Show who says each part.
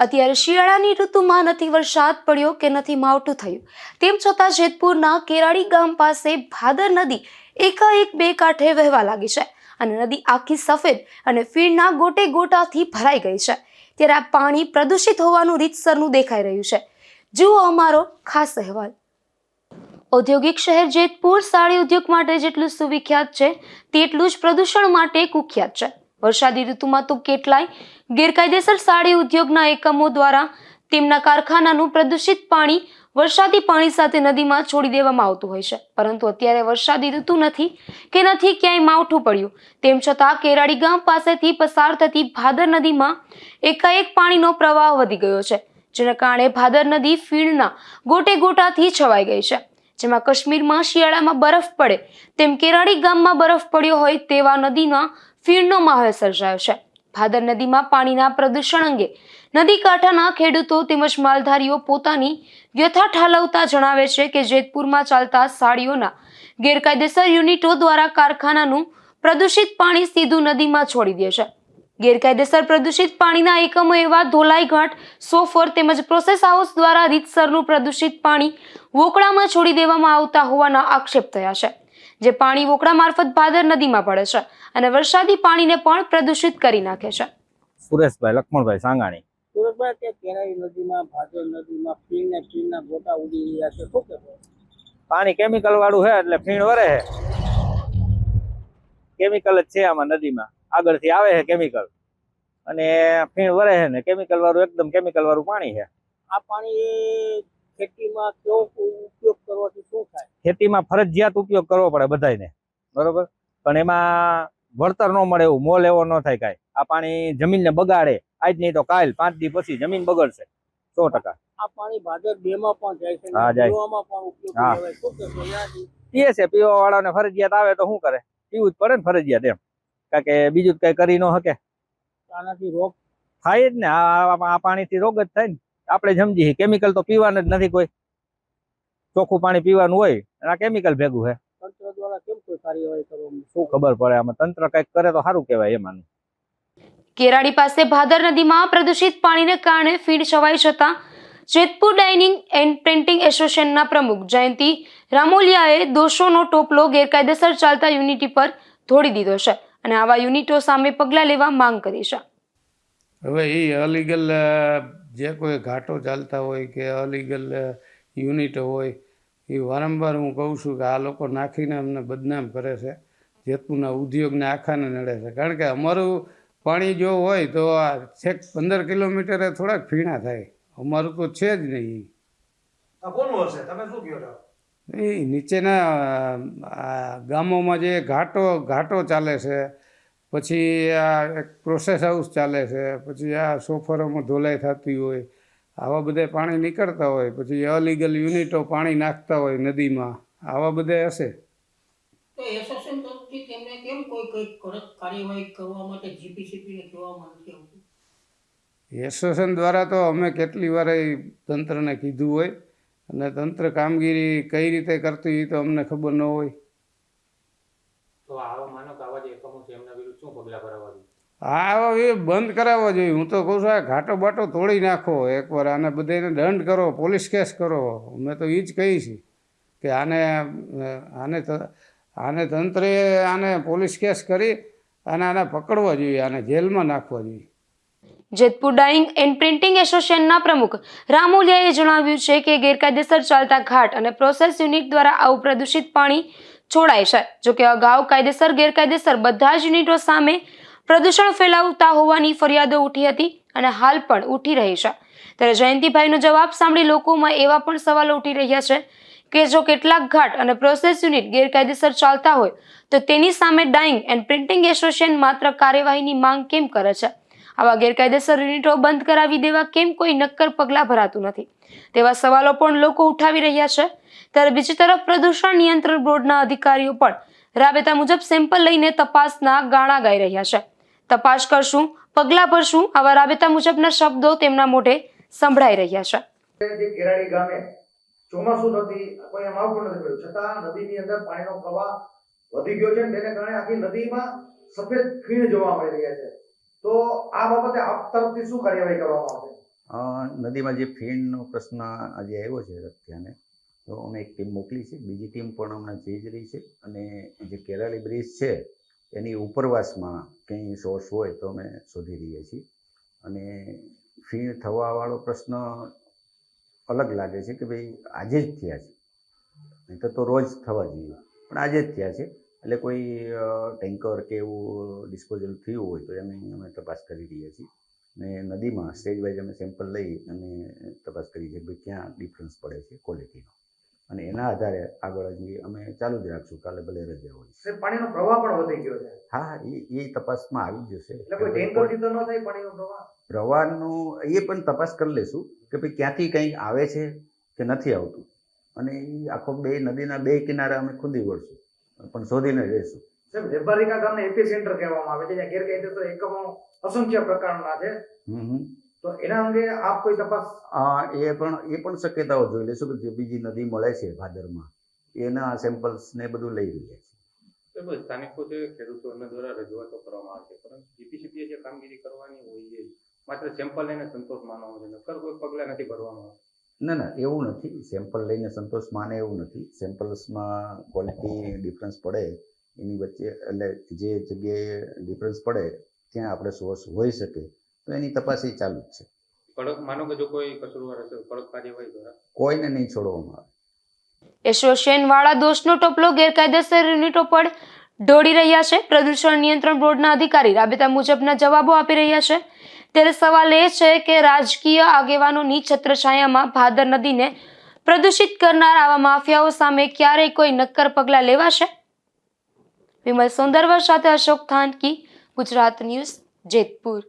Speaker 1: અત્યારે શિયાળાની ઋતુમાં નથી વરસાદ પડ્યો કે નથી માવઠું થયું, તેમ છતાં જેતપુરના કેરાડી ગામ પાસે ભાદર નદી એકાએક બે કાંઠે વહેવા લાગી છે અને નદી આખી સફેદ અને ફીણના ગોટે ગોટાથી ભરાઈ ગઈ છે। ત્યારે આ પાણી પ્રદૂષિત હોવાનું રીતસરનું દેખાઈ રહ્યું છે। જુઓ અમારો ખાસ અહેવાલ। ઔદ્યોગિક શહેર જેતપુર સાડી ઉદ્યોગ માટે જેટલું સુવિખ્યાત છે તેટલું જ પ્રદૂષણ માટે કુખ્યાત છે। વરસાદી ઋતુમાં તો કેટલાય ગેરકાયદેસર સાડી ઉદ્યોગના એકમો દ્વારા તેમના કારખાનાનું પ્રદૂષિત પાણી વરસાદી પાણી સાથે નદીમાં છોડી દેવામાં આવતું હોય છે, પરંતુ અત્યારે વરસાદી ઋતુ નથી કે નથી ક્યાંય માવઠું પડ્યું, તેમ છતાં કેરાડી ગામ પાસેથી પસાર થતી ભાદર નદીમાં એકાએક પાણીનો પ્રવાહ વધી ગયો છે, જેના કારણે ભાદર નદી ફીણના ગોટે ગોટાથી છવાઈ ગઈ છે। જેમાં કાશ્મીરમાં શિયાળામાં બરફ પડે તેમ કેરાડી ગામમાં બરફ પડ્યો હોય તેવા નદીના ફીણનો માહોલ સર્જાયો છે। ભાદર નદીમાં પાણીના પ્રદૂષણ અંગે નદી કાંઠાના ખેડૂતો તેમજ માલધારીઓ પોતાની વ્યથા ઠાલવતા જણાવે છે કે જેતપુરમાં ચાલતા સાડીઓના ગેરકાયદેસર યુનિટો દ્વારા કારખાનાનું પ્રદૂષિત પાણી સીધું નદીમાં છોડી દે છે। ગેરકાયદેસર પ્રદૂષિત પાણીના એકમો એવા ધોલાઈઘાટ, સોફર તેમજ પ્રોસેસ હાઉસ દ્વારા રીતસરનું પ્રદૂષિત પાણી વોકળામાં છોડી દેવામાં આવતા હોવાના આક્ષેપ થયા છે, જે પાણી વોકળા મારફત ભાદર નદીમાં પડે છે અને વરસાદી પાણીને પણ પ્રદૂષિત કરી નાખે છે।
Speaker 2: સુરેશભાઈ લક્ષ્મણભાઈ સાંગાણી।
Speaker 3: સુરેશભાઈ, કે કેરાડી નદીમાં ભાદર નદીમાં ફીણના ગોટા ઉડી રહ્યા છે, શું કહેવાય?
Speaker 2: પાણી કેમિકલ વાળું છે એટલે ફીણ વરે છે, કેમિકલ જ છે આમાં નદીમાં, આગળથી આવે છે કેમિકલ અને ફીણ વરે છે ને કેમિકલ વાળું એકદમ કેમિકલ વાળું પાણી છે।
Speaker 3: આ પાણી ખેતીમાં કેવો ઉપયોગ કરવાથી શું થાય?
Speaker 2: ખેતીમાં ફરજિયાત ઉપયોગ કરવો પડે બધાને, બરોબર, પણ એમાં વળતર ન મળે એવું મોલ એવો ન થાય કાંઈ। આ પાણી જમીનને બગાડે, આજ નહીં તો કાલ 5 દી પછી જમીન બગડશે 100%।
Speaker 3: આ પાણી ભાદર 2 માં પણ જાય છે,
Speaker 2: હા જાય,
Speaker 3: પીવામાં પણ ઉપયોગી કહેવાય, શું કહેવાય?
Speaker 2: પીએ છે, પીવા વાળાને ફરજિયાત આવે તો શું કરે, પીવું જ પડે ને ફરજિયાત એમ, કારણ કે બીજું જ કઈ કરી ન શકે।
Speaker 3: આનાથી રોગ
Speaker 2: થાય જ ને, આ પાણીથી રોગ જ થાય ને। આપણે સમજીએ કેમિકલ તો પીવાનું જ નથી, કોઈ ચોખ્ખું પાણી પીવાનું હોય અને આ કેમિકલ ભેગું છે।
Speaker 3: તંત્ર દ્વારા કેમ કોઈ કાર્યવાહી કરવામાં
Speaker 2: શું ખબર પડે, આમાં તંત્ર કઈક કરે તો સારું કહેવાય એમાં।
Speaker 1: કેરાડી પાસે ભાદર નદીમાં પ્રદૂષિત પાણીને કારણે ફીણ છવાઈ જતા જેતપુર ડાઇનિંગ એન્ડ પ્રિન્ટિંગ એસોસિએશનના પ્રમુખ જયંતિ રામોલિયાએ દોષોનો ટોપલો ગેરકાયદેસર ચાલતા યુનિટી પર ઢોળી દીધો છે અને આવા યુનિટો સામે પગલાં લેવા માંગ કરી છે।
Speaker 4: હવે એ અલીગલ જે કોઈ ઘાટો ચાલતા હોય કે અલીગલ યુનિટો હોય, એ વારંવાર હું કહું છું કે આ લોકો નાખીને અમને બદનામ કરે છે, જેતપુરના ઉદ્યોગને આખાને નડે છે। કારણ કે અમારું પાણી જો હોય તો આ છેક 15 કિલોમીટરે થોડાક ફીણા થાય, અમારું તો છે જ નહીં। એ નીચેના ગામોમાં જે ઘાટો ચાલે છે, પછી આ એક પ્રોસેસ હાઉસ ચાલે છે, પછી આ સોફરોમાં ધોલાઈ થતી હોય, આવા બધા પાણી નીકળતા હોય, પછી અલીગલ યુનિટો પાણી નાખતા હોય નદીમાં, આવા બધા હશે।
Speaker 3: તો એસોસિએશન તરફથી તેમને કેમ કોઈ કડક કાર્યવાહી કરવા માટે જીપીસીબીને કહેવામાં નથી આવતું?
Speaker 4: એસોસિએશન દ્વારા તો અમે કેટલી વાર તંત્રને કીધું હોય, અને તંત્ર કામગીરી કઈ રીતે કરતું એ તો અમને ખબર ન હોય।
Speaker 5: તો આવા માનો કે આવા જે એકમો છે એમના વિરુદ્ધ શું પગલાં ભરવા જોઈએ?
Speaker 4: આવા એ બંધ કરાવવા જોઈએ। હું તો કહું છું આ ઘાટો બાટો તોડી નાખો એકવાર, આને બધાને દંડ કરો, પોલીસ કેસ કરો। અમે તો એ જ કહીએ છીએ કે આને તંત્રે આને પોલીસ કેસ કરી અને આને પકડવા જોઈએ, આને જેલમાં નાખવા જોઈએ।
Speaker 1: જેતપુર ડાઇંગ એન્ડ પ્રિન્ટિંગ એસોસિએશનના પ્રમુખ રામોલિયાએ જણાવ્યું છે કે ગેરકાયદેસર ચાલતા ઘાટ અને પ્રોસેસ યુનિટ દ્વારા આવું પ્રદૂષિત પાણી છોડાય છે। જોકે અગાઉ કાયદેસર ગેરકાયદેસર બધા જ યુનિટો સામે પ્રદૂષણ ફેલાવતા હોવાની ફરિયાદો ઉઠી હતી અને હાલ પણ ઉઠી રહી છે। ત્યારે જયંતિભાઈનો જવાબ સાંભળી લોકોમાં એવા પણ સવાલો ઉઠી રહ્યા છે કે જો કેટલાક ઘાટ અને પ્રોસેસ યુનિટ ગેરકાયદેસર ચાલતા હોય તો તેની સામે ડાઇંગ એન્ડ પ્રિન્ટિંગ એસોસિએશન માત્ર કાર્યવાહીની માંગ કેમ કરે છે? આવા ગેરકાયદેસર યુનિટો બંધ કરાવી દેવા કેમ કોઈ નક્કર પગલાં ભરાતું નથી? તેવા સવાલો પણ લોકો ઉઠાવી રહ્યા છે। ત્યારે બીજી તરફ પ્રદૂષણ નિયંત્રણ બોર્ડના અધિકારીઓ પણ રાબેતા મુજબ સેમ્પલ લઈને તપાસના ગાણા ગાઈ રહ્યા છે। તપાસ કરશું, પગલાં ભરશું, આવા રાબેતા મુજબના શબ્દો તેમના મોઢે સંભળાઈ રહ્યા છે।
Speaker 6: કેરાડી ગામે ચોમાસું નથી, કોઈ એમ આવતું નથી પડ્યું, છતાં નદીની અંદર પાણીનો પ્રવાહ વધી ગયો છે, તેને કારણે આખી નદીમાં સફેદ ફીણ જોવા મળી રહ્યા છે। તો આ બાબતે આપ તરફથી શું કાર્યવાહી કરવામાં આવશે?
Speaker 7: નદીમાં જે ફીણનો પ્રશ્ન આજે આવ્યો છે ધ્યાને, તો અમે એક ટીમ મોકલી છે, બીજી ટીમ પણ હમણાં જઈ જ રહી છે, અને જે કેરાલી બ્રિજ છે એની ઉપરવાસમાં કંઈ સોર્સ હોય તો અમે શોધી રહીએ છીએ. અને ફીણ થવાવાળો પ્રશ્ન અલગ લાગે છે કે ભાઈ આજે જ થયા છે, નહીં તો રોજ થવા જોઈએ, પણ આજે જ થયા છે. એટલે કોઈ ટેન્કર કે એવું ડિસ્પોઝલ થયું હોય તો એની અમે તપાસ કરી રહ્યા છીએ. અને નદીમાં સ્ટેજ વાઇઝ અમે સેમ્પલ લઈ અને તપાસ કરી છે કે ભાઈ ક્યાં ડિફરન્સ પડે છે ક્વોલિટીનો, અને એના આધારે આગળ હજી અમે ચાલુ જ રાખશું. કાલે ભલે રજા હોય.
Speaker 6: સાહેબ, પાણીનો પ્રવાહ પણ વધી ગયો છે.
Speaker 7: હા, એ તપાસમાં આવી જશે.
Speaker 6: એટલે કોઈ ટેન્કરથી તો ન થાય પાણીનો પ્રવાહ?
Speaker 7: પ્રવાહનું એ પણ તપાસ કરી લેશું કે ભાઈ ક્યાંથી કંઈ આવે છે કે નથી આવતું, અને એ આખો નદીના બે કિનારા અમે ખુદી વળશું, પણ શોધીને રહેશું.
Speaker 6: સાહેબ, લેબારિકા ગામને એપી સેન્ટર કહેવામાં આવે છે, જ્યાં ગેરકાયદેસર એકમો અસંખ્ય પ્રકારના છે. તો એના અંગે આપ કોઈ તપાસ?
Speaker 7: એ પણ શક્યતાઓ જોઈ લેશું કે જે બીજી નદી મળે છે ભાદરમાં, એના સેમ્પલ્સ ને બધું લઈ રહ્યા છે.
Speaker 5: બસ સ્થાનિકો છે, ખેડૂતો એમના દ્વારા રજૂઆતો કરવામાં આવે છે, પરંતુ જીપીસીબીએ જે કામગીરી કરવાની હોય એ માત્ર સેમ્પલ લઈને સંતોષ માનવો છે, નકર કોઈ પગલાં નથી ભરવામાં આવતા.
Speaker 7: ના, એવું નથી. સેમ્પલ લઈને સંતોષ માને એવું નથી. સેમ્પલ્સમાં ક્વોલિટી ડિફરન્સ પડે એની વચ્ચે, એટલે જે જગ્યાએ ડિફરન્સ પડે ત્યાં આપણે સોર્સ હોઈ શકે તો એની તપાસ એ ચાલુ જ છે.
Speaker 5: કડક માનો કે જો કોઈ કસૂરવાર હશે કડક કાર્યવાહી દ્વારા
Speaker 7: કોઈને નહીં છોડવામાં આવે.
Speaker 1: એસોસિએશન વાળા દોષનો ટોપલો ગેરકાયદેસર યુનિટો પર ઢોળી રહ્યા છે. પ્રદૂષણ નિયંત્રણ બોર્ડના અધિકારી રાબેતા મુજબના જવાબો આપી રહ્યા છે. ત્યારે સવાલ એ છે કે રાજકીય આગેવાનોની છત્રછાયામાં ભાદર નદીને પ્રદૂષિત કરનાર આવા માફિયાઓ સામે ક્યારેય કોઈ નક્કર પગલાં લેવાશે? વિમલ સોંદરવા સાથે અશોક થાનકી, ગુજરાત ન્યૂઝ, જેતપુર.